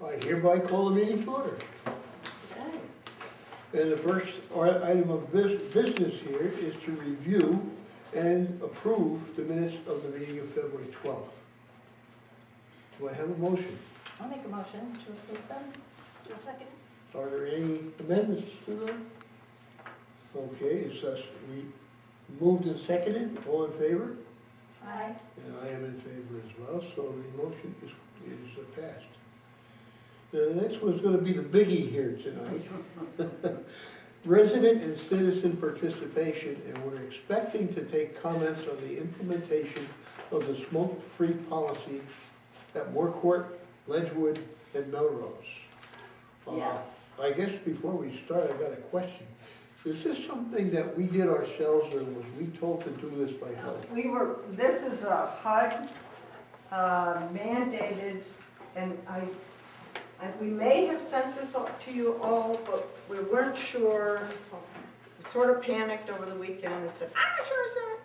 I hereby call the meeting to order. Okay. And the first item of business here is to review and approve the minutes of the meeting of February 12th. Do I have a motion? I'll make a motion to approve them. A second. Are there any amendments to them? Okay, it's thus moved and seconded. All in favor? Aye. And I am in favor as well, so the motion is passed. The next one's going to be the biggie here tonight. Resident and citizen participation, and we're expecting to take comments on the implementation of the smoke-free policy at Moorcourt, Ledgewood, and Melrose. Yeah. I guess before we start, I got a question. Is this something that we did ourselves, or was we told to do this by HUD? This is a HUD mandated, and we may have sent this to you all, but we weren't sure. We sort of panicked over the weekend and said, I'm not sure it's that.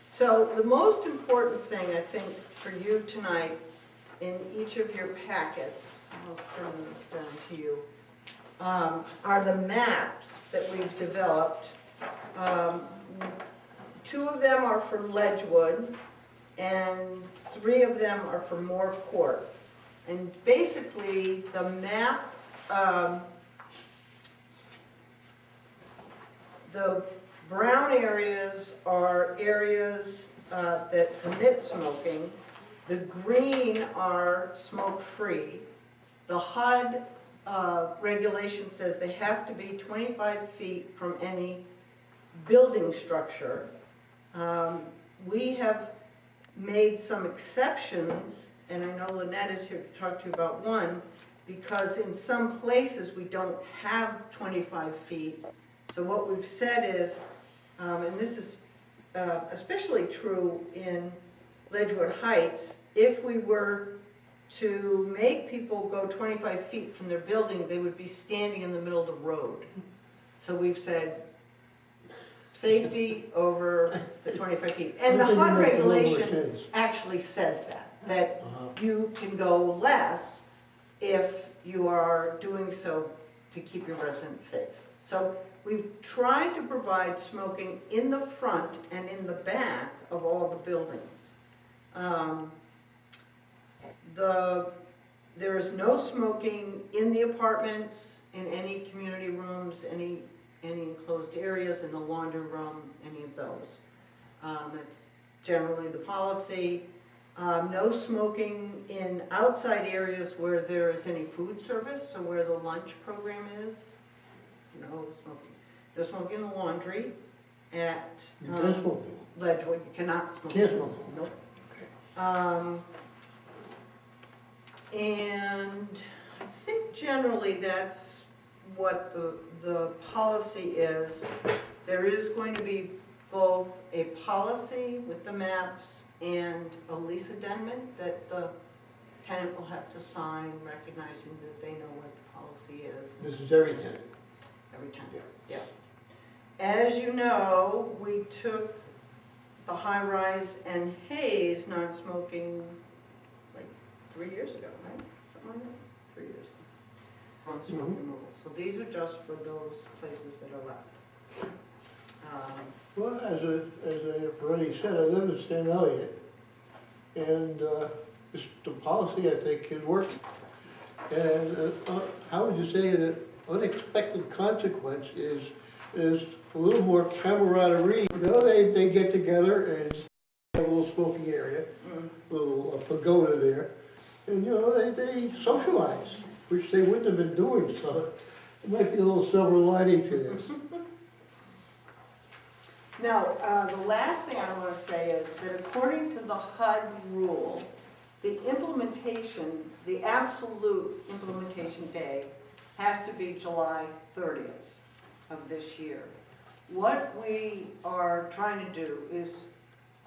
So the most important thing, I think, for you tonight, in each of your packets, I'll send this down to you, are the maps that we've developed. 2 of them are for Ledgewood, and 3 of them are for Moorcourt. And basically, the map, the brown areas are areas that permit smoking. The green are smoke-free. The HUD regulation says they have to be 25 feet from any building structure. We have made some exceptions, and I know Lynette is here to talk to you about one, because in some places we don't have 25 feet. So what we've said is, and this is especially true in Ledgewood Heights, if we were to make people go 25 feet from their building, they would be standing in the middle of the road. So we've said safety over the 25 feet. And the HUD regulation actually says that you can go less if you are doing so to keep your residents safe. So we've tried to provide smoking in the front and in the back of all the buildings. There is no smoking in the apartments, in any community rooms, any enclosed areas, in the laundry room, any of those. That's generally the policy. No smoking in outside areas where there is any food service, so where the lunch program is. No smoking. No smoking in the laundry at Ledgewood. You cannot smoke. Can't smoke. Nope. Okay. And I think generally that's what the policy is. There is going to be both a policy with the maps and a lease addendum that the tenant will have to sign, recognizing that they know what the policy is. This is every tenant. Every time. Yeah. As you know, we took the high-rise and Hayes non-smoking like 3 years ago, right? Something like that? 3 years ago. On smoke removal. So these are just for those places that are left. Well, as I already said, I live in St. Elliot, and the policy, I think, is working. And how would you say an unexpected consequence is a little more camaraderie. You know, they get together and have a little smoking area, a little pagoda there, and you know, they socialize, which they wouldn't have been doing, so it might be a little silver lining to this. Now, the last thing I want to say is that according to the HUD rule, the implementation, the absolute implementation day has to be July 30th of this year. What we are trying to do is,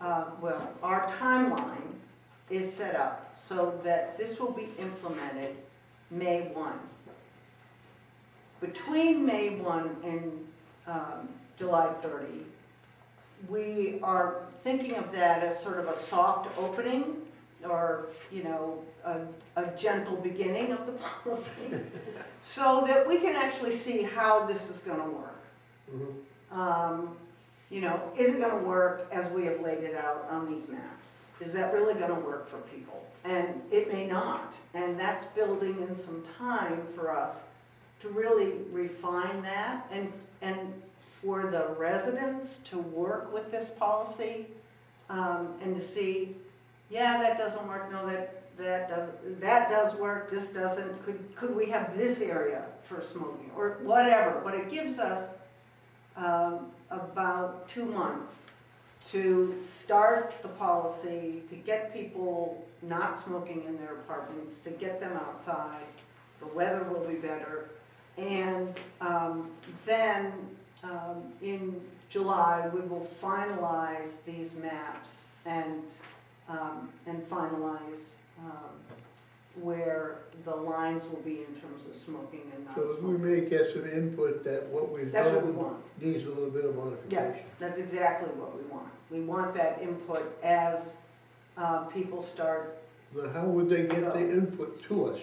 our timeline is set up so that this will be implemented May 1. Between May 1 and July 30, we are thinking of that as sort of a soft opening or, you know, a gentle beginning of the policy, so that we can actually see how this is gonna work. You know, is it gonna work as we have laid it out on these maps? Is that really gonna work for people? And it may not, and that's building in some time for us to really refine that, and for the residents to work with this policy, and to see, yeah, that doesn't work, no, that does work, this doesn't, could we have this area for smoking, or whatever, but it gives us about 2 months to start the policy, to get people not smoking in their apartments, to get them outside, the weather will be better, and then in July we will finalize these maps and finalize where the lines will be in terms of smoking and So we non-smoking. may get some input that what we've That's what we done want. needs a little bit of Yeah, modification. that's exactly what we want. We want that input as people start. Now, how would they get the input to us?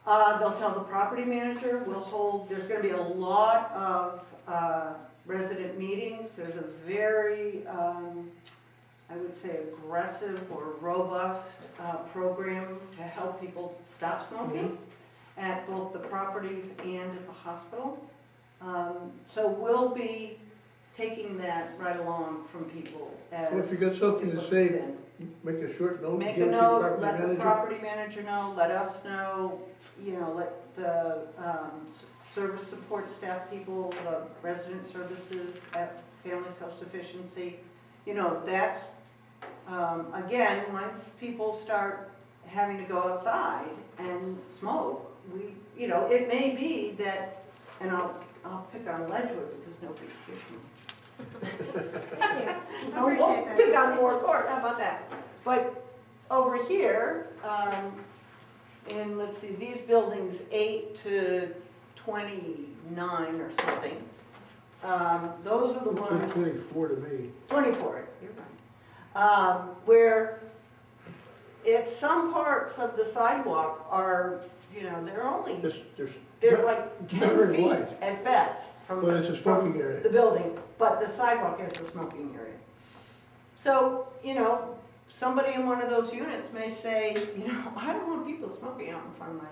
They'll tell the property manager, we'll hold, there's gonna be a lot of resident meetings. There's a very, I would say, aggressive or robust program to help people stop smoking at both the properties and at the hospital. So we'll be taking that right along from people as. So if you got something to input say, comes in. make a short note, Make give a it to the note, property let the manager. property manager know, let us know, you know, let the service support staff people, the resident services at Family Self-Sufficiency, you know, that's, again, once people start having to go outside and smoke, you know, it may be that, and I'll pick on Ledgewood because nobody's here. Thank you. I won't pick on Moore Court, how about that? But over here, in, let's see, these buildings 8 to 29 or something, those are the It's ones, 24 to me. 24, you're right, where at some parts of the sidewalk are, you know, they're only, they're like 10 very feet wide. at best from But it's a smoking from area. the building, but the sidewalk is the smoking area. So, you know, somebody in one of those units may say, you know, I don't want people smoking out in front of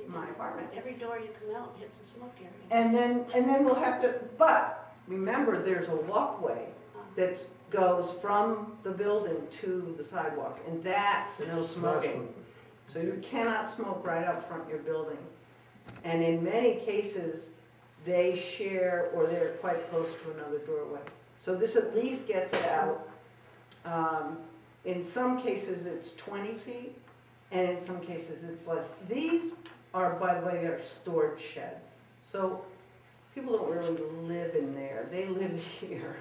my apartment. Every door you come out hits a smoke area. And then we'll have to, but remember, there's a walkway that goes from the building to the sidewalk, and that's no smoking. So you cannot smoke right out front of your building. And in many cases, they share, or they're quite close to another doorway. So this at least gets it out. In some cases, it's 20 feet, and in some cases, it's less. These are, by the way, they're storage sheds. So people don't really live in there. They live here.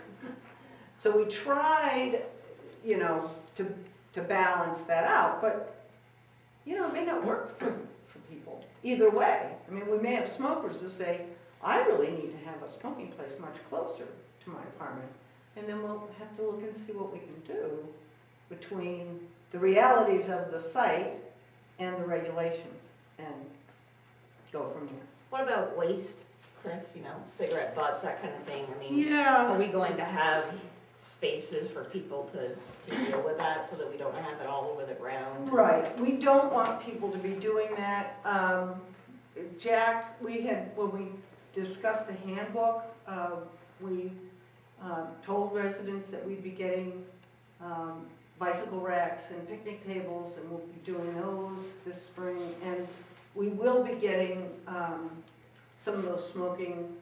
So we tried, you know, to balance that out, but, you know, it may not work for people. Either way, I mean, we may have smokers who say, I really need to have a smoking place much closer to my apartment. And then we'll have to look and see what we can do between the realities of the site and the regulations and go from there. What about waste, Chris, you know, cigarette butts, that kind of thing? I mean, Yeah. are we going to have spaces for people to deal with that so that we don't have it all over the ground? Right, we don't want people to be doing that. Jack, when we discussed the handbook, we told residents that we'd be getting bicycle racks and picnic tables, and we'll be doing those this spring. And we will be getting some of those smoking,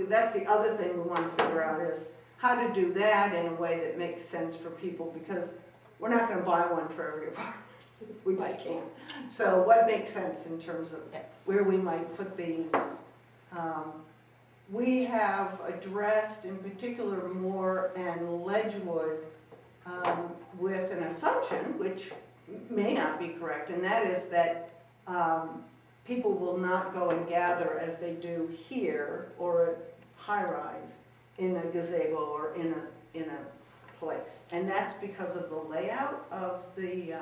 that's the other thing we want to figure out is how to do that in a way that makes sense for people, because we're not going to buy one for every apartment. We just can't. So what makes sense in terms of where we might put these? We have addressed in particular Moore and Ledgewood with an assumption, which may not be correct, and that is that people will not go and gather as they do here or at high-rise in a gazebo or in a place. And that's because of the layout of the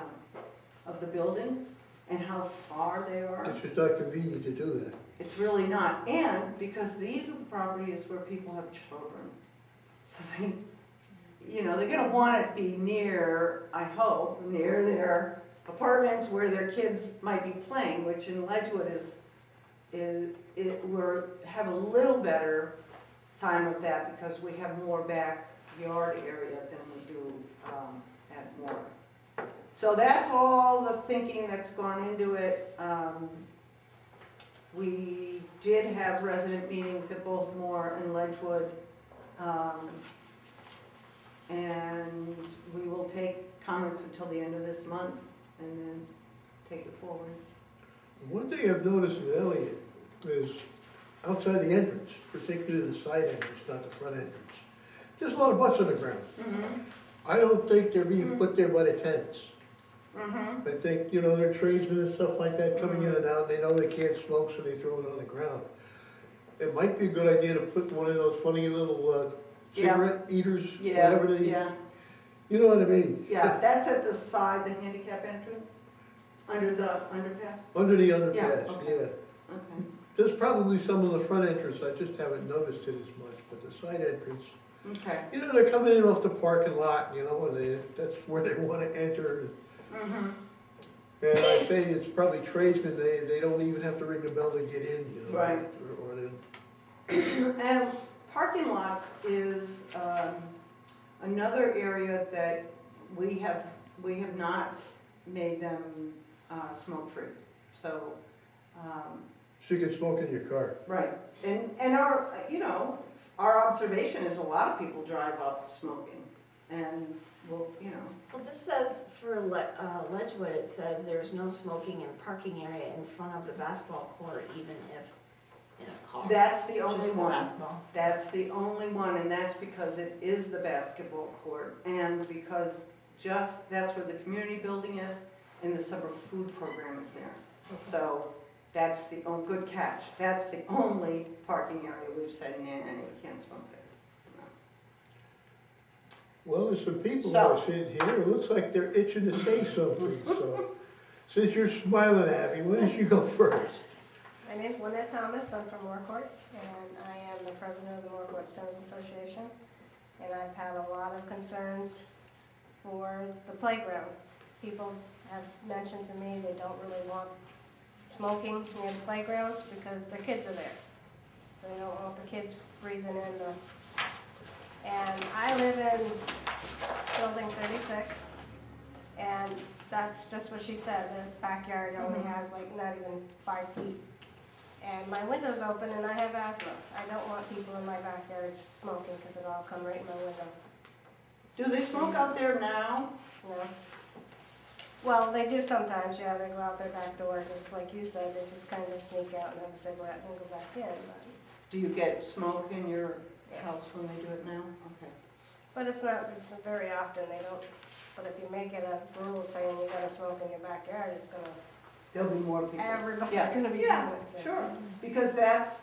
of the buildings and how far they are. It's just not convenient to do that. It's really not, and because these are the properties where people have children. So they, you know, they're gonna want it to be near, I hope, near their apartments where their kids might be playing, which in Ledgewood have a little better time of that because we have more backyard area than we do at Moore. So that's all the thinking that's gone into it. We did have resident meetings at both Moore and Ledgewood. And we will take comments until the end of this month and then take it forward. One thing I've noticed in Elliott is outside the entrance, particularly the side entrance, not the front entrance, there's a lot of butts on the ground. I don't think they're being put there by the tenants. I think, you know, they're tradesmen and stuff like that coming in and out, they know they can't smoke, so they throw it on the ground. It might be a good idea to put one of those funny little cigarette eaters, whatever they, you know what I mean? Yeah, that's at the side, the handicap entrance, under the underpass? Under the Yeah, underpass, okay. yeah. Okay. There's probably some on the front entrance, I just haven't noticed it as much, but the side entrance, Okay. you know, they're coming in off the parking lot, you know, and that's where they wanna enter. And I say it's probably tradesmen, they don't even have to ring the bell to get in, you know. Right. Or they- And parking lots is another area that we have not made them smoke-free. So, So you can smoke in your car. right, and our, you know, our observation is a lot of people drive up smoking, and well, you know. Well, this says for Ledgewood, it says there's no smoking in parking area in front of the basketball court, even if in a car. That's the only Just the one. basketball. That's the only one, and that's because it is the basketball court, and because that's where the community building is, and the summer food program is there. So that's the, good catch, that's the only parking area we've said, nah, you can't smoke there. Well, there's some people who So- are sitting here, it looks like they're itching to say something, so. Since you're smiling at me, why don't you go first? My name's Lynette Thomas, I'm from Moorcourt, and I am the president of the Moorcourt Tenants Association. And I've had a lot of concerns for the playground. People have mentioned to me they don't really want smoking near the playgrounds because their kids are there. They don't want the kids breathing in the... And I live in building 36, and that's just what she said, the backyard only has like not even 5 feet. And my window's open and I have asthma. I don't want people in my backyard smoking because it'll all come right in my window, Do they smoke out there now? you know? Well, they do sometimes, yeah, they go out their back door, just like you said, they just kind of sneak out and have a cigarette and then go back in. Do you get smoke in your house when they do it now? Okay. But it's not very often, they don't, but if you make it a rule saying you gotta smoke in your backyard, it's gonna, There'll be more people. everybody's Yeah. gonna be doing Yeah, it. so. sure, because that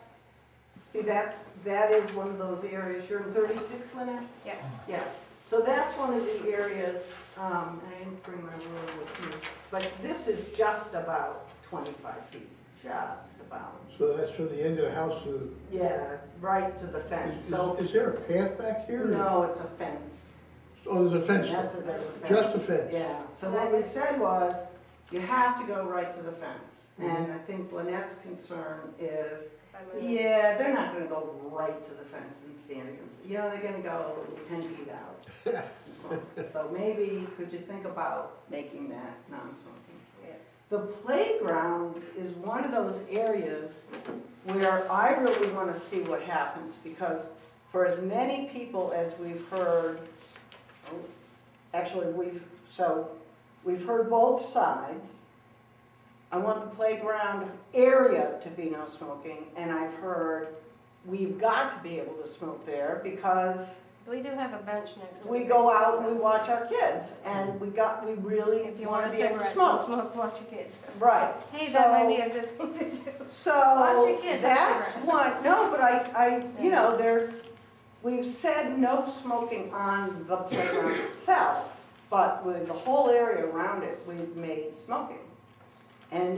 is one of those areas, you're in 36, Lynette? Yeah. Yeah, so that's one of the areas, I didn't bring my ruler with me, but this is just about 25 feet, just about. So that's from the end of the house to, Yeah, right to the fence, so, is there a path back here? no, it's a fence. Oh, there's a fence. That's a fence. Just a fence. Yeah, so what we said was, you have to go right to the fence. And I think Lynette's concern is, I mean, yeah, they're not gonna go right to the fence and stand against, you know, they're gonna go 10 feet out. So maybe, could you think about making that non-smoking? Yeah. The playground is one of those areas where I really wanna see what happens, because for as many people as we've heard, actually, we've heard both sides. I want the playground area to be no smoking, and I've heard we've got to be able to smoke there because we do have a bench next to we the go playground, out so and we watch our kids, and we really if you want want to a be able to cigarette, go smoke. smoke, watch your kids. Right. Hey, that might be a good thing to do. Watch So your kids, have a that's cigarette. one, no, but I, you know, we've said no smoking on the playground itself, But with the whole area around it, we've made smoking. And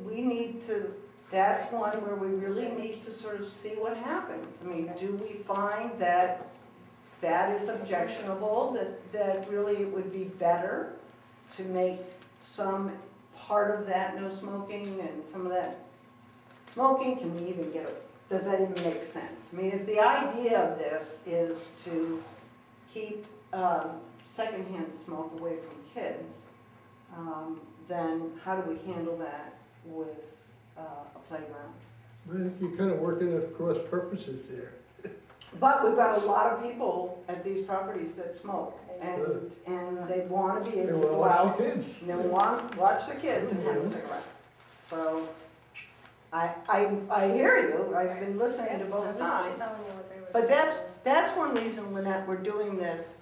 we need to, that's one where we really need to sort of see what happens. I mean, do we find that that is objectionable, that really it would be better to make some part of that no smoking and some of that smoking? Can we even get it? Does that even make sense? I mean, if the idea of this is to keep secondhand smoke away from kids, then how do we handle that with a playground? I think you're kind of working at cross purposes there. But we've got a lot of people at these properties that smoke, and they want to be They able to want to go watch out the kids. and they want to watch the kids and have a cigarette. So I hear you. I've been listening to I'm both just sides. telling you what they were But saying. that's one reason, Lynette, we're doing this.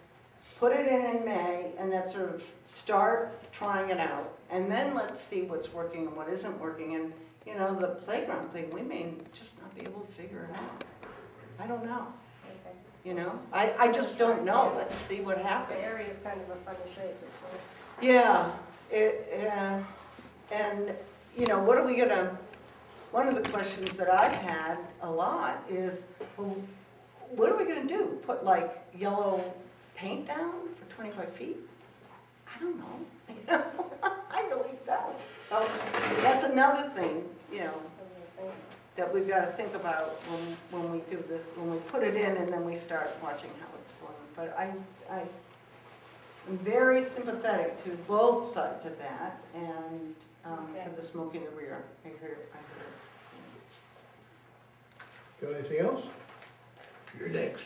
Put it in May, and that sort of start trying it out. And then let's see what's working and what isn't working. And, you know, the playground thing, we may just not be able to figure it out. I don't know, Okay. you know? I just don't know. Let's see what The happens. area is kind of a funny shape, it's sort of. Yeah, and, you know, what are we gonna, one of the questions that I've had a lot is, well, what are we gonna do? Put like yellow paint down for 25 feet? I don't know, you know, I really don't. So that's another thing, you know, that we've got to think about when we do this, when we put it in and then we start watching how it's going. But I'm very sympathetic to both sides of that and to the smoke in the rear. I hear. Got anything else? You're next.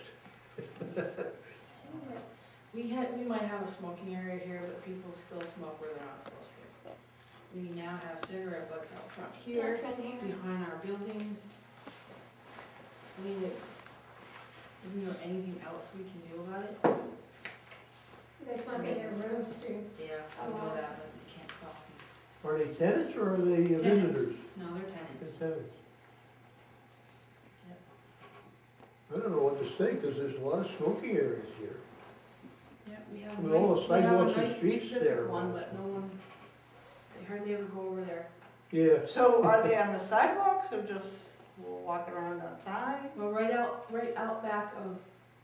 We might have a smoking area here, but people still smoke where they're not supposed to. We now have cigarette butts out front here, behind our buildings. I mean, isn't there anything else we can do about it? They smoke in their rooms too. Yeah, I know that, but you can't stop them. Are they tenants or are they Tenants. visitors? No, they're tenants. They're tenants. I don't know what to say, because there's a lot of smoking areas here. Yeah, we have With all the sidewalks and nice streets specific there. one, but no one, they hardly ever go over there. Yeah, So are they on the sidewalks or just walking around outside? Well, right out back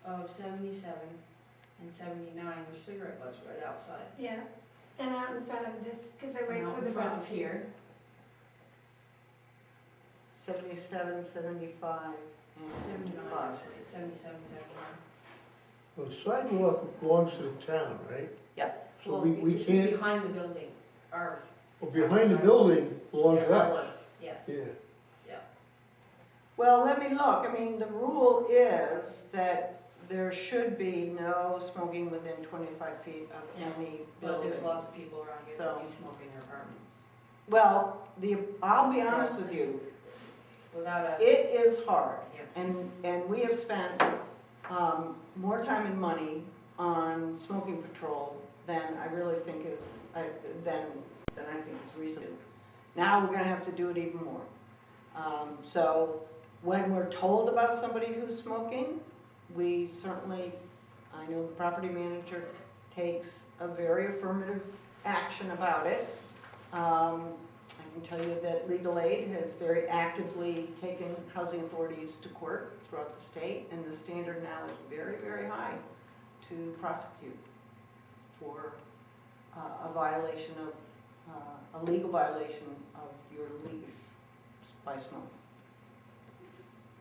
of 77 and 79, there's cigarette butts right outside. Yeah, and out in front of this, because they wait And out for the in front bus of here. 77, 75, and 79, bus. actually, 77, 79. well, the sidewalk belongs to the town, right? Yep. So Well, we this is can't, behind the building, ours. well, behind the building belongs to Yeah, us. ours, yes. Yeah, Well, let me look. I mean, the rule is that there should be no smoking within 25 feet of any But building. there's lots of people around here So- that do smoke in their apartments. Well, I'll be honest with you, Without a, it is hard. yeah. And we have spent more time and money on smoking patrol than I really think is, than I think is reasonable. Now we're gonna have to do it even more. So when we're told about somebody who's smoking, we certainly, I know the property manager takes a very affirmative action about it. I can tell you that Legal Aid has very actively taken housing authorities to court throughout the state, and the standard now is very, very high to prosecute for a violation of, a legal violation of your lease by smoking.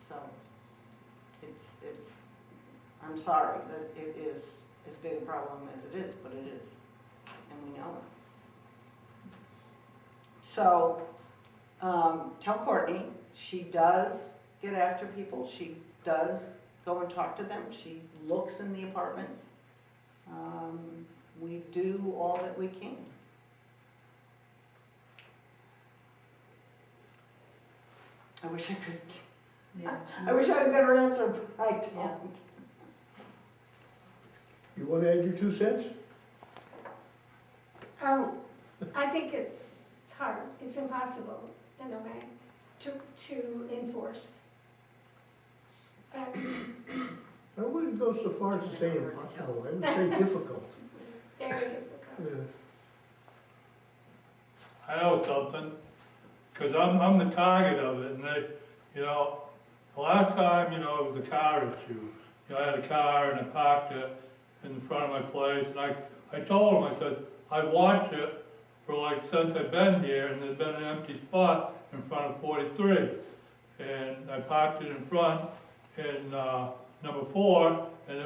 So, it's, I'm sorry that it is as big a problem as it is, but it is, and we know it. So, tell Courtney, she does get after people, she does go and talk to them, she looks in the apartments. We do all that we can. I wish I could, Yeah. I wish I had a better answer, but I Yeah. don't. you want to add your 2 cents? I think it's hard, it's impossible in a way to enforce. But I wouldn't go so far as to say impossible, I would say difficult. very difficult. Yeah. I know something, because I'm the target of it, and they, you know, the last time, you know, it was a car issue. You know, I had a car and I parked it in front of my place, and I told them, I said, I watched it for like since I've been here, and there's been an empty spot in front of 43. And I parked it in front in number 4, and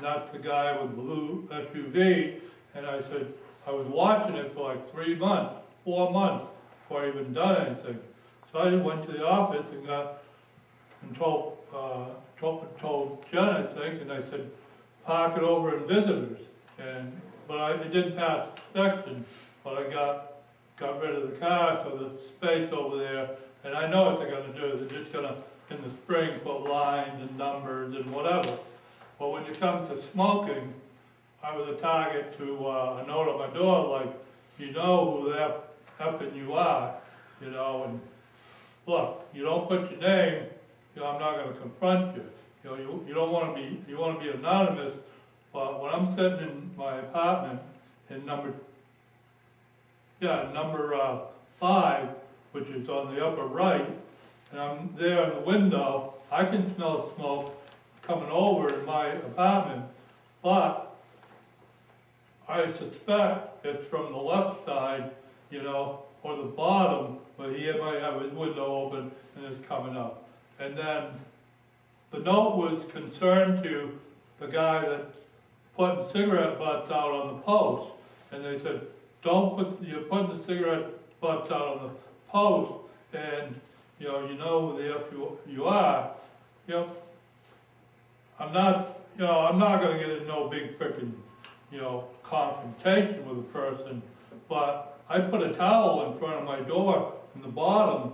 that's the guy with the blue SUV, and I said, I was watching it for like 3 months, 4 months, before I even done anything. So I went to the office and told Jen, I think, and I said, park it over in visitors. But it didn't pass inspection, but I got rid of the car, so the space over there, and I know what they're gonna do, they're just gonna, in the spring, put lines and numbers and whatever. But when it comes to smoking, I was a target to a note on my door, like, you know who the effing you are, you know, and look, you don't put your name, you know, I'm not gonna confront you. You know, you don't wanna be, you wanna be anonymous, but when I'm sitting in my apartment in number 5, which is on the upper right, and I'm there in the window, I can smell smoke coming over in my apartment, but I suspect it's from the left side, you know, or the bottom, but he might have his window open and it's coming up. And then the note was concerned to the guy that's putting cigarette butts out on the post, and they said, you're putting the cigarette butts out on the post, and you know who the F you are. You know, I'm not going to get in no big frickin', you know, confrontation with a person, but I put a towel in front of my door in the bottom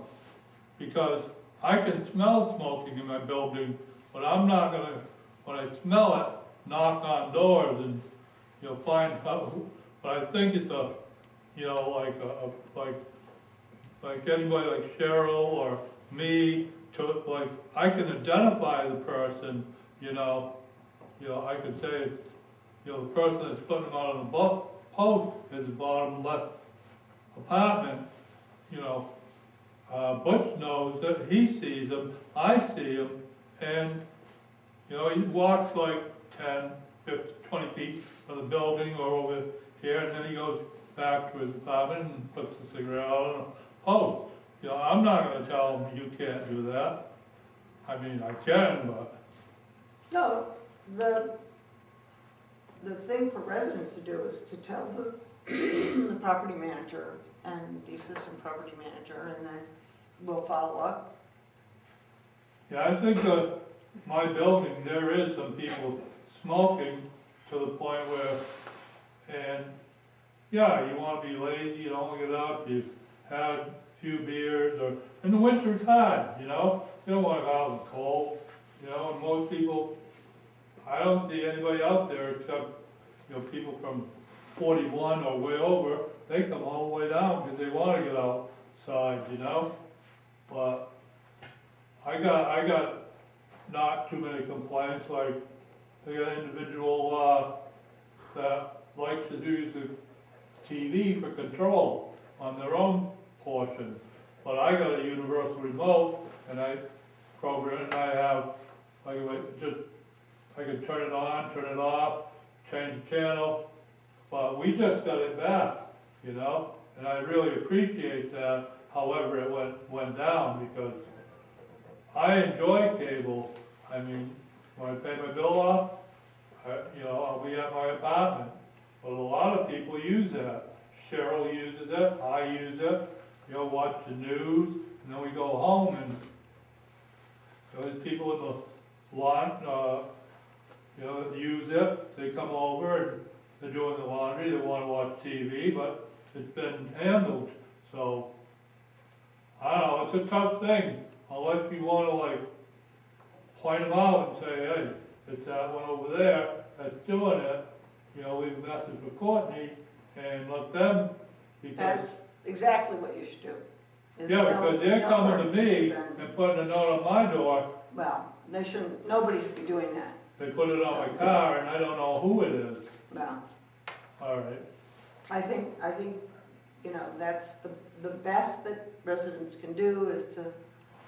because I can smell smoking in my building, but I'm not going to, when I smell it, knock on doors and, you know, find out. But I think it's a, you know, like anybody like Cheryl or me, to like, I can identify the person, you know, I could say, you know, the person that's putting them out on the post is the bottom left apartment, you know. Butch knows that he sees them, I see him, and, you know, he walks like 10, 50, 20 feet from the building or over here, and then he goes back to his apartment and puts the cigarette out on a post. You know, I'm not going to tell him you can't do that. I mean, I can, but... No, the thing for residents to do is to tell the property manager and the assistant property manager, and then we'll follow up. Yeah, I think my building, there is some people smoking to the point where, and yeah, you want to be lazy, you don't want to get up, you've had a few beers, or in the winter it's hard, you know, you don't want to go out in the cold, you know, and most people, I don't see anybody out there except, you know, people from 41 or way over, they come all the way down because they want to get outside, you know. But I got not too many complaints, like they got an individual that likes to use the TV for control on their own portion. But I got a universal remote and I program it, and I have, I can turn it on, turn it off, change the channel, but we just got it back, you know, and I really appreciate that, however it went down, because I enjoy cable. I mean, when I pay my bill off, you know, I'll be at my apartment, but a lot of people use that. Cheryl uses it, I use it, you know, watch the news, and then we go home, and there's people in the lawn, you know, that use it. They come over and they're doing the laundry, they want to watch TV, but it's been handled. So, I don't know, it's a tough thing, unless you want to like point them out and say, hey, it's that one over there that's doing it, you know, leave a message for Courtney and let them, because... That's exactly what you should do. Yeah, because they're coming to me and putting a note on my door. Well, they shouldn't, nobody should be doing that. They put it on my car and I don't know who it is. No. All right. I think, you know, that's the best that residents can do is to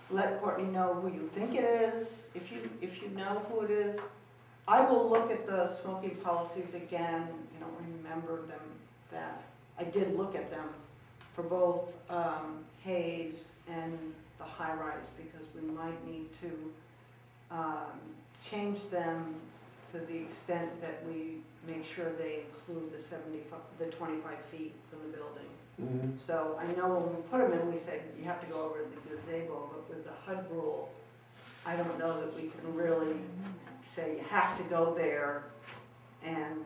let Courtney know who you think it is. If you know who it is, I will look at the smoking policies again. You don't remember them, that I did look at them for both Hayes and the high rise, because we might need to change them to the extent that we make sure they include the 25 feet from the building. Mhm. So I know when we put them in, we said you have to go over the gazebo, but with the HUD rule, I don't know that we can really say you have to go there and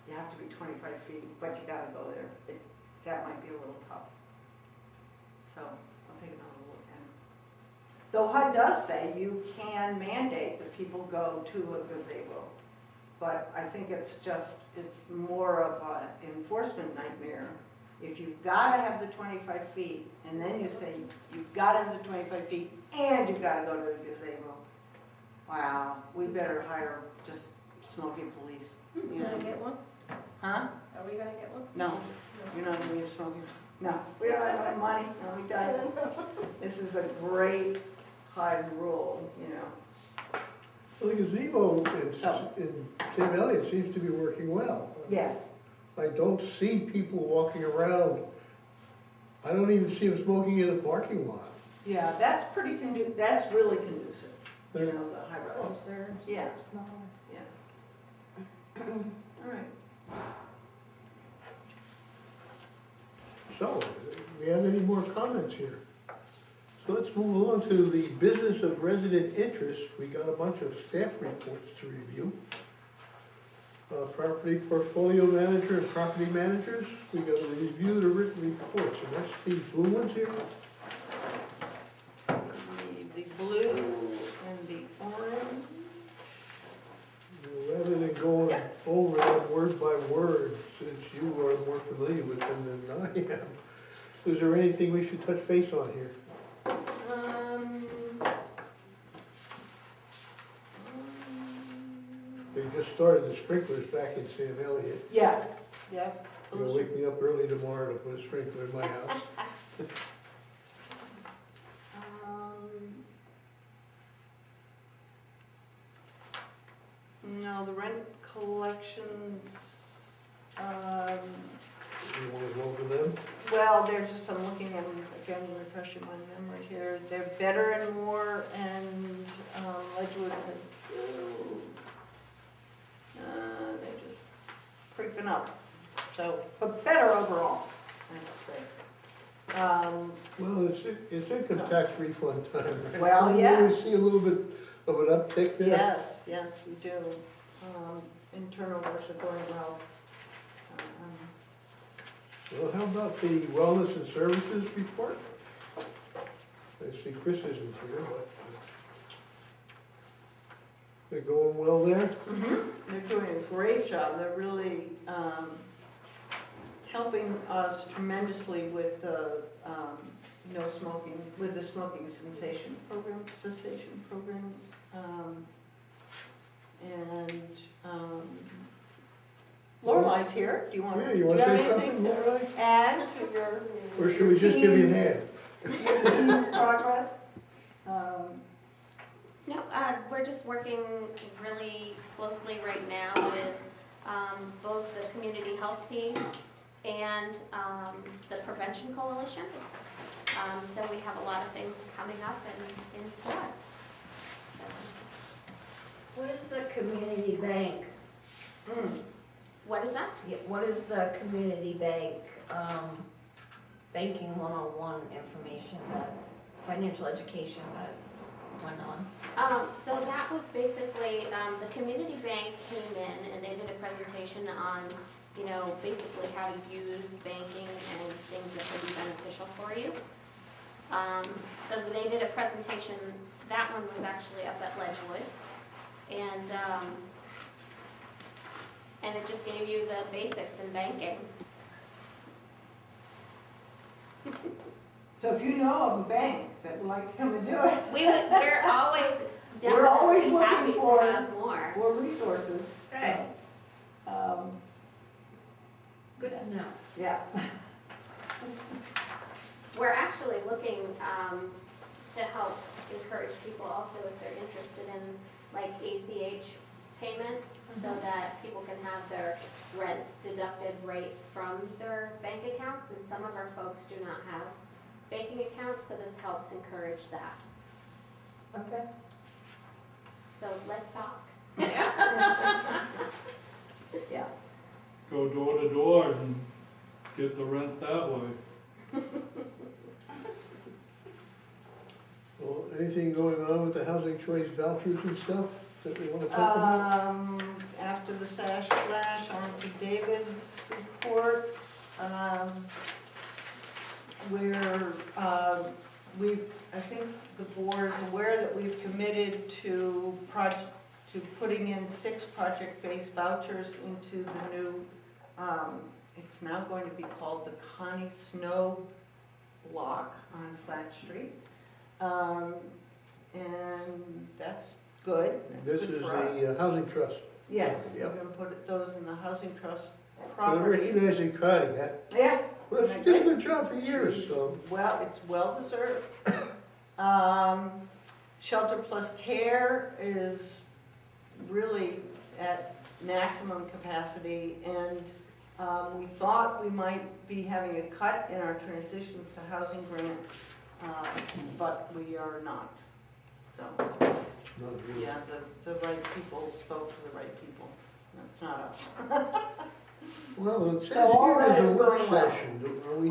you have to be 25 feet, but you gotta go there. That might be a little tough. So I'll take another look at it. Though HUD does say you can mandate that people go to a gazebo, but I think it's more of an enforcement nightmare. If you've gotta have the 25 feet, and then you say you've gotta have the 25 feet and you've gotta go to the gazebo, wow, we better hire just smoking police. You Can I know? get one? Huh? Are we gonna get one? No, you're not gonna get smoking. No, we don't have enough money, no, we don't. This is a great HUD rule, you know. Well, the gazebo in St. Elliot seems to be working well. Yes. I don't see people walking around. I don't even see them smoking in a parking lot. Yeah, that's that's really conducive, you know, the high rise. Closer, Yeah. smaller. Yeah. All right. So, do we have any more comments here? So let's move on to the business of resident interest. We got a bunch of staff reports to review. Property portfolio manager and property managers, we got to review the written reports, and that's the blue ones here. The blue and the orange. Rather than going over them word by word, since you are more familiar with them than I am, is there anything we should touch base on here? They just started the sprinklers back in Sam Elliott. Yeah, yeah. You're gonna wake me up early tomorrow to put a sprinkler in my house. No, the rent collections, You wanna go over them? well, they're just, I'm looking at them again, refreshing my memory here. They're better and more, and Ledgewood has, they're just creeping up. So, but better overall, I have to say. Well, it's income tax refund time, right? Well, So we yes. always see a little bit of an uptick there. Yes, we do. And turnovers are going well. Well, how about the wellness and services report? I see Chris isn't here, but they're going well there? They're doing a great job. They're really helping us tremendously with the no smoking, with the smoking cessation programs. Lorelai's here. Do you want Yeah, to you wanna say have something, anything to Lorelai? add to your Or should we just give you a hand? team's progress? No, we're just working really closely right now with both the community health team and the prevention coalition. So we have a lot of things coming up and in store. What is the community bank? What is that? Yeah, what is the community bank, banking 101 information, that financial education that went on? So that was basically, the community bank came in and they did a presentation on, you know, basically how to use banking and things that would be beneficial for you. So they did a presentation, that one was actually up at Ledgewood. And it just gave you the basics in banking. So if you know of a bank that would like to come and do it, We're always We're always definitely happy looking for- to have more. more resources. Right. Good to know. Yeah. We're actually looking to help encourage people also if they're interested in like ACH payments so that people can have their rents deducted right from their bank accounts. And some of our folks do not have banking accounts, so this helps encourage that. Okay. So let's talk. Yeah. Go door to door and get the rent that way. Well, anything going on with the housing choice vouchers and stuff that we want to talk about? After the slash on to David's reports, I think the board is aware that we've committed to putting in 6 project-based vouchers into the new, it's now going to be called the Connie Snow Block on Flat Street. And that's good. That's This good is for us. the housing trust. Yes, we're Yep. gonna put those in the housing trust But I'm property. recognizing Connie, huh? Yes. Well, she did a good job for years, so. Well, it's well deserved. Shelter Plus Care is really at maximum capacity, and we thought we might be having a cut in our transitions to housing grant, but we are not. So, Not really. yeah, the right people spoke to the right people. That's not us. Well, it So says all here that there's is a work going well. session.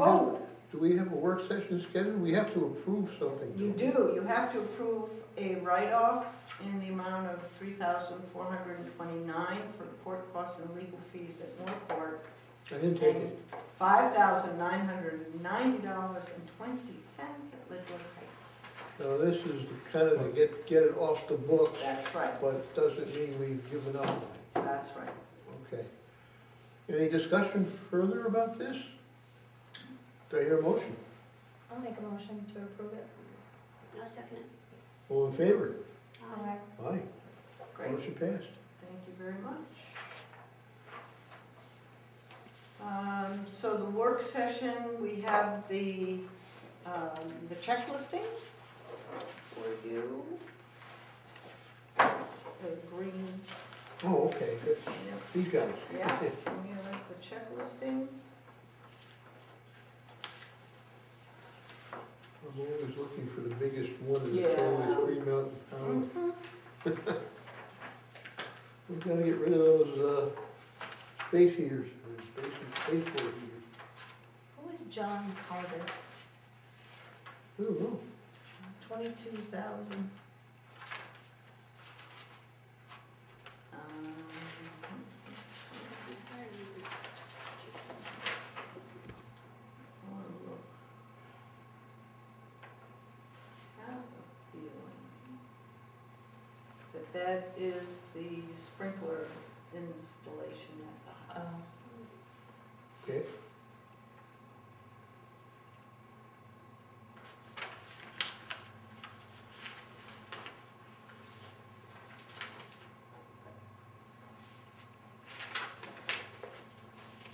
Oh. Do we have a work session scheduled? We have to approve something. You do, you have to approve a write-off in the amount of $3,429 for court costs and legal fees at Northport. I didn't take it. $5,990.20 at Lidwood Heights. Now, this is kind of to get it off the books, That's right, but it doesn't mean we've given up on it. that's right. Okay. Any discussion further about this? Do I hear a motion? I'll make a motion to approve it. I'll second it. All in favor? Aye. Aye. Great, Motion passed. thank you very much. So the work session, we have the checklisting for you. The green, Oh, okay, good. These guys. yeah, we have the checklisting. I'm always looking for the biggest one, and Yeah. it's always Green Mountain Power. We've got to get rid of those space heaters, spaceport heaters. Who is John Carter? I don't know. 22,000. That is the sprinkler installation at the house. Okay.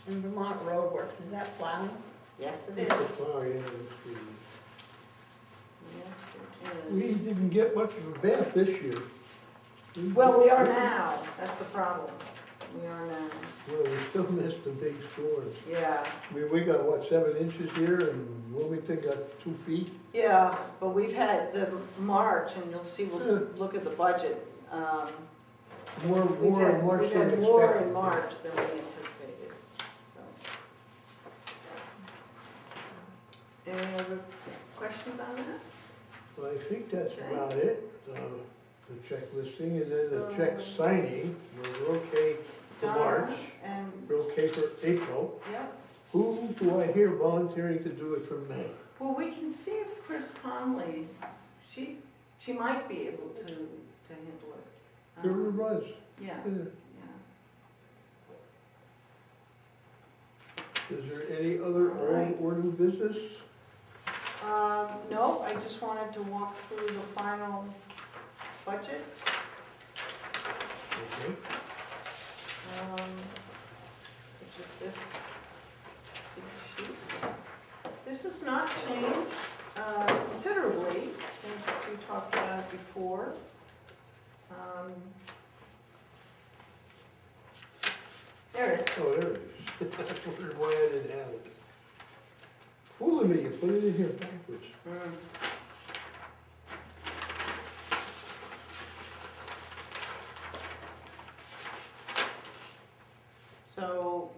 And Vermont Road Works, is that plowing? Yes, it is. Oh, yeah, that's good. Yes, it is. We didn't get much of a bath this year. Well, we are now, that's the problem. We are now, Well, we still missed the big storms. yeah. I mean, we got, what, 7 inches here, and Wilmington got 2 feet? Yeah, but we've had the March, and you'll see, we'll look at the budget. More We've in had March than expected. more in March than we anticipated, so. Any other questions on that? Well, I think that's Okay. about it, the check listing, and then the check signing, we're okay for March, Done, and, we're okay for April. yeah, Who do I hear volunteering to do it from May? well, we can see if Chris Conley, she might be able to handle it. There was. Yeah, Yeah. yeah. Is there any other old or new business? No, I just wanted to walk through the final budget. Okay. Which is this about it before. There it is. Oh, there it is. I was wondering why I didn't have it. Fooling me, you put it in here backwards. So,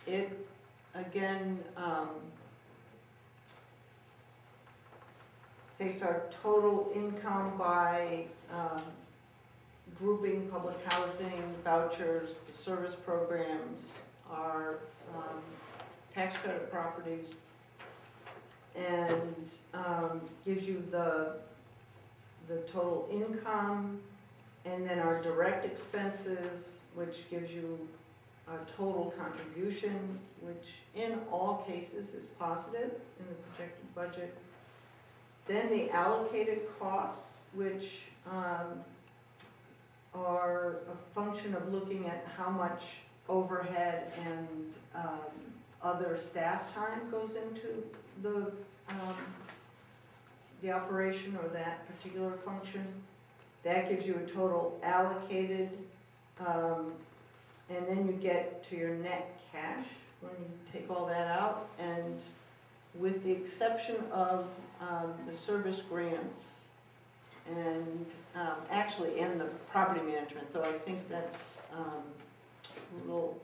it, again, takes our total income by, grouping public housing, vouchers, the service programs, our, tax credit properties, and, gives you the total income, and then our direct expenses, which gives you a total contribution, which in all cases is positive in the projected budget. Then the allocated costs, which are a function of looking at how much overhead and other staff time goes into the operation or that particular function. That gives you a total allocated, and then you get to your net cash when you take all that out. And with the exception of the service grants and actually and the property management, though I think that's a little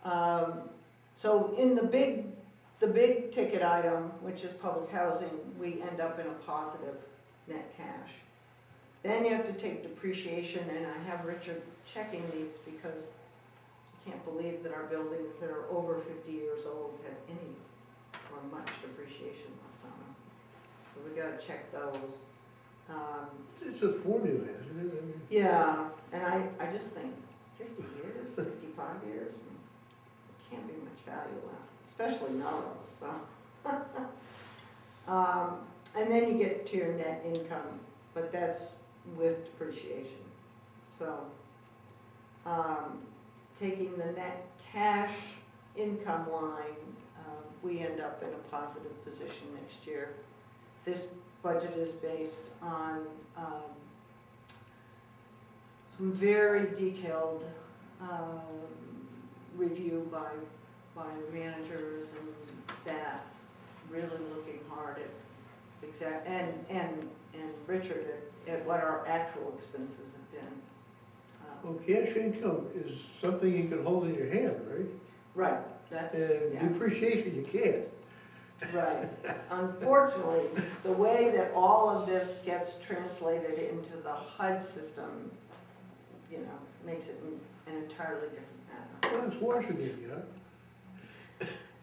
off. So in the big ticket item, which is public housing, we end up in a positive net cash. Then you have to take depreciation, and I have Richard checking these because I can't believe that our buildings that are over 50 years old have any or much depreciation left on them. So we gotta check those. It's a formula, isn't it? I mean, Yeah, and I just think 50 years, 55 years, can't be much value left, especially nowadays, so. And then you get to your net income, but that's with depreciation. So, taking the net cash income line, we end up in a positive position next year. This budget is based on some very detailed review by managers and staff, really looking hard at and Richard at what our actual expenses have been. Well, cash income is something you can hold in your hand, right? Right, that's, And yeah. depreciation, you can't. Right. Unfortunately, the way that all of this gets translated into the HUD system, you know, makes it an entirely different matter. Well, it's Washington, you know?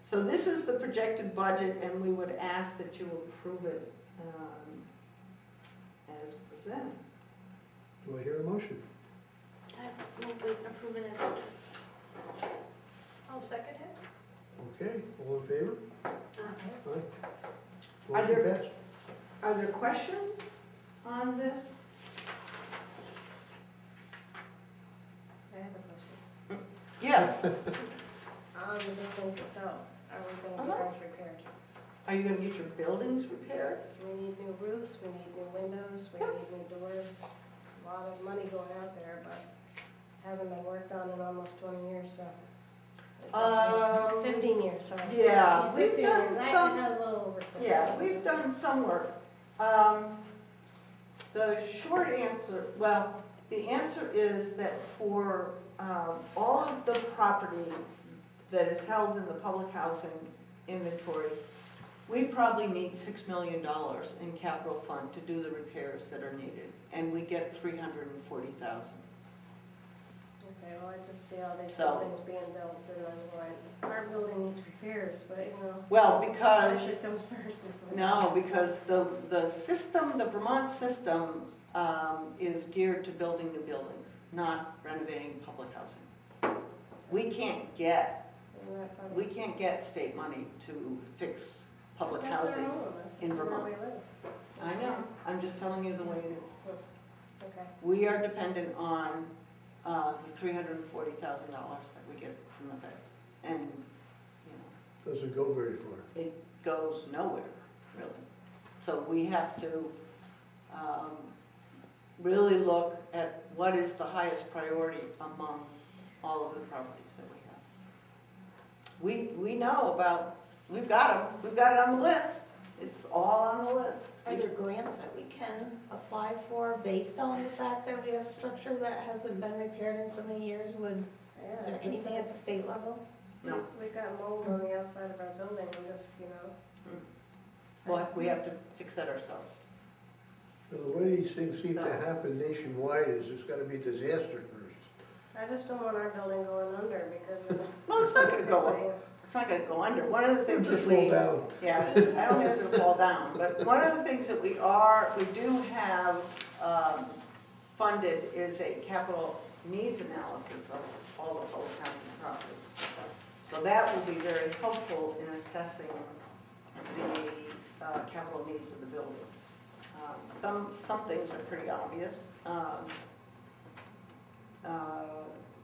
So this is the projected budget, and we would ask that you approve it as presented. Do I hear a motion? I move we approve it as. I'll second it. Okay, all in favor? Aye. Are Motion there- passed. Are there questions on this? I have a question. Yeah. On the buildings itself, are we going to Uh-huh. get ours repaired? Are you gonna get your buildings repaired? We need new roofs, we need new windows, we need new doors. A lot of money going out there, but hasn't been worked on in almost 20 years, so. 15 years, sorry. Yeah, we've 15 done years. I some, know a little over. 15. yeah, we've done some work. The short answer, well, the answer is that for all of the property that is held in the public housing inventory, we probably need $6 million in capital fund to do the repairs that are needed, and we get $340,000. Okay, well, I just see all these So- buildings being built, and I'm going, our building needs repairs, but, you know. Well, That because, shit comes first before. no, because the system, the Vermont system is geared to building new buildings, not renovating public housing. We can't get state money to fix public That's our housing home, that's in where Vermont. we live. I know, I'm just telling you the way it is. Okay. We are dependent on the $340,000 that we get from the feds. And, you know, Doesn't go very far. it goes nowhere, really. So we have to really look at what is the highest priority among all of the properties that we have. We know about, we've got it on the list. It's all on the list. Are there grants that we can apply for based on the fact that we have a structure that hasn't been repaired in so many years? Is there anything at the state level? No. We've got mold on the outside of our building, we just, Well, we have to fix that ourselves. The way these things seem to happen nationwide is it's gotta be disaster first. I just don't want our building going under because of. Well, it's not gonna go, it's not gonna go under. One of the things Just that fall we, down. yeah, I don't think it's gonna fall down, but one of the things that we do have funded is a capital needs analysis of all the public housing properties. So that will be very helpful in assessing the capital needs of the buildings. Some things are pretty obvious.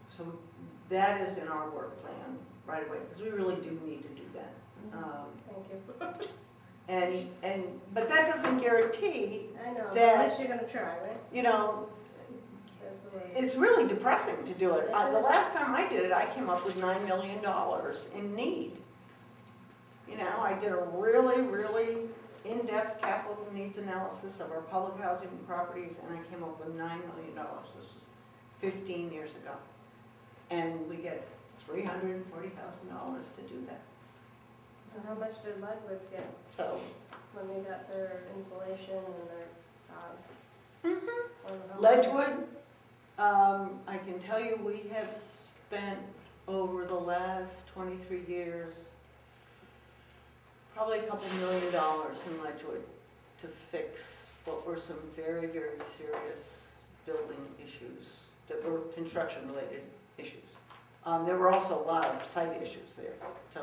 So that is in our work plan right away, because we really do need to do that. Thank you. But that doesn't guarantee, I know, but that- at least you're gonna try, right? you know, That's the way. it's really depressing to do it. The last time I did it, I came up with $9 million in need. You know, I did a really, really in-depth capital needs analysis of our public housing properties, and I came up with $9 million. This was 15 years ago. And we get $340,000 to do that. So how much did Ledwood get So, when they got their insulation and their, Ledgewood, I can tell you we have spent over the last 23 years probably a couple $1 million in Ledgewood to fix what were some very, very serious building issues that were construction-related issues. There were also a lot of site issues there, so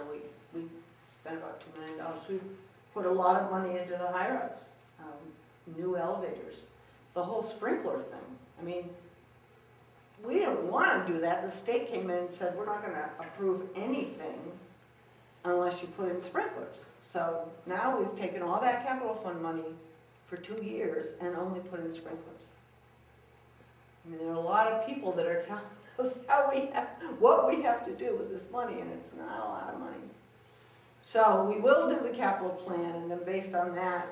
we spent about $2 million. We put a lot of money into the high-rise, new elevators, the whole sprinkler thing. I mean, we didn't want to do that. The state came in and said, we're not going to approve anything unless you put in sprinklers. So now we've taken all that capital fund money for 2 years and only put in sprinklers. I mean, there are a lot of people that are telling us what we have to do with this money, and it's not a lot of money. So we will do the capital plan, and then based on that,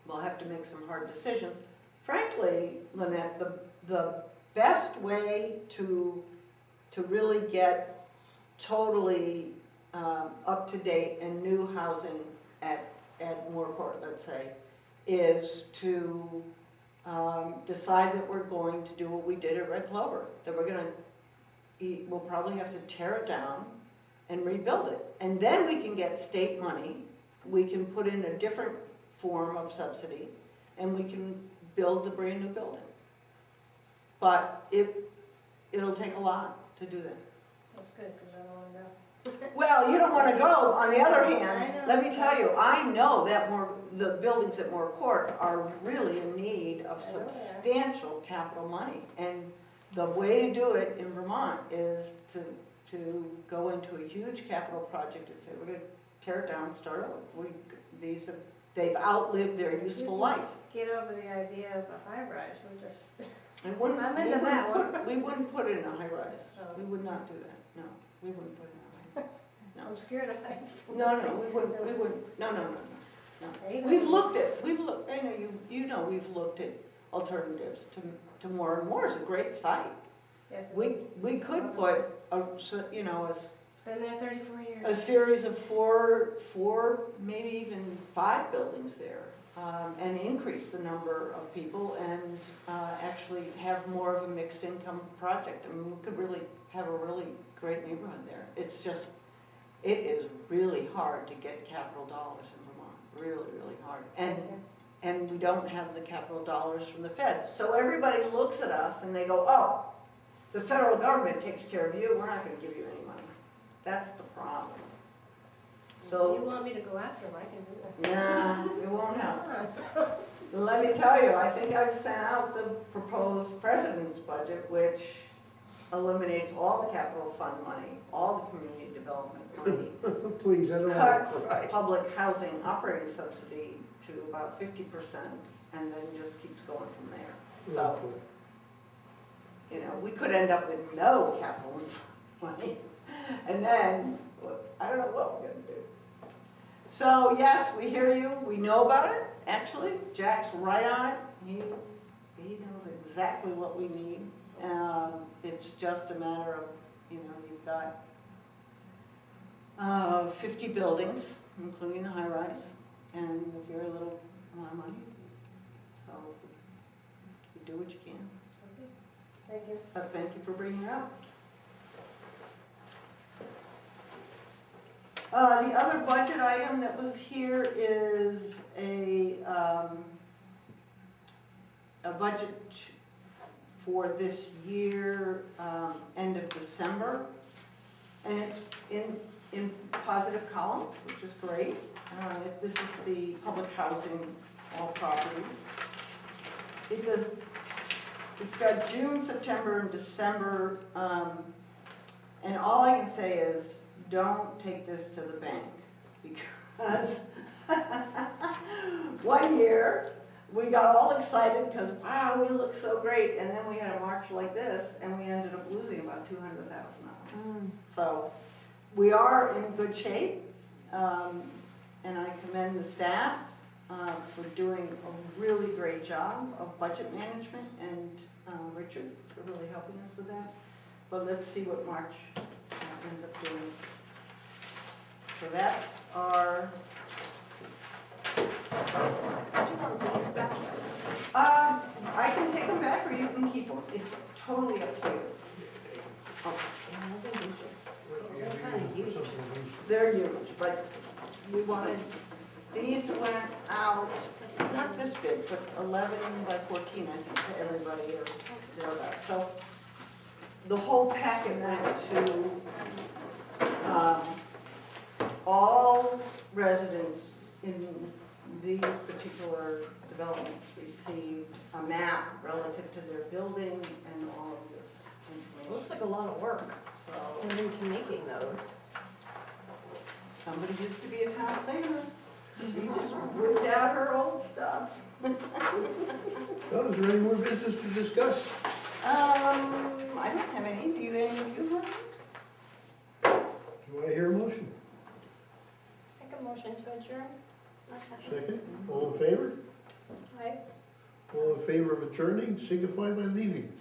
we'll have to make some hard decisions. Frankly, Lynette, the best way to really get totally up to date and new housing at Moore Court, let's say, is to decide that we're going to do what we did at Red Clover, that we'll probably have to tear it down and rebuild it. And then we can get state money, we can put in a different form of subsidy, and we can build a brand new building. But it'll take a lot to do that. that's good, because I don't want to go. Well, you don't want to go. On the other I hand, know. let me tell you, I know that the buildings at Moore Court are really in need of I know they are. substantial capital money. And the way to do it in Vermont is to go into a huge capital project and say, we're going to tear it down and start over. They've outlived their useful life. Get over the idea of a high rise, we're just, And I'm into that one. we wouldn't put it in a high rise. Oh. We would not do that. No, we wouldn't put it in a high rise. I'm scared of heights. No, we wouldn't, no. Hey, We've looked, I know, you know, we've looked at alternatives to Moore, and Moore is a great site. Yes, We could put you know, been there 34 years. a series of four, maybe even 5 buildings there, and increase the number of people and actually have more of a mixed income project. I mean, we could really have a really great neighborhood there. It's just, it is really hard to get capital dollars in Vermont, really, really hard. And we don't have the capital dollars from the feds. So everybody looks at us and they go, oh, the federal government takes care of you, we're not gonna give you any money. That's the problem. If you So, want me to go after them, I can do that. nah, it won't help. Let me tell you, I think I've sent out the proposed president's budget, which eliminates all the capital fund money, all the community development money, Please, I don't want to cuts cry. public housing operating subsidy to about 50%, and then just keeps going from there. So, you know, we could end up with no capital money, and then, I don't know what we're gonna do. So, yes, we hear you, we know about it, actually, Jack's right on it, he knows exactly what we need. It's just a matter of, you know, you've got 50 buildings, including the high-rise, and very little amount of money. So you do what you can. Thank you. But thank you for bringing it up. The other budget item that was here is a budget for this year, end of December. And it's in positive columns, which is great. This is the public housing, all properties. It's got June, September, and December, and all I can say is, don't take this to the bank, because one year, we got all excited because, wow, we look so great, and then we had a March like this, and we ended up losing about $200,000. So we are in good shape, and I commend the staff for doing a really great job of budget management, and Richard for really helping us with that. But let's see what March ends up doing. So that's our... I can take them back or you can keep them. It's totally up to you. Oh. They're kind of huge. They're huge, but we wanted, these went out, not this big, but 11 by 14, I think, to everybody or thereabouts. So the whole packet went to all residents in these particular developments received a map relative to their building and all of this information. Looks like a lot of work So went into making those. somebody used to be a town planner. She just whipped out her old stuff. Well, is there any more business to discuss? I don't have any. Do you, any of you have? Do I hear a motion? Make a motion to adjourn. Second, all in favor? Aye. All in favor of adjourning, signify by leaving.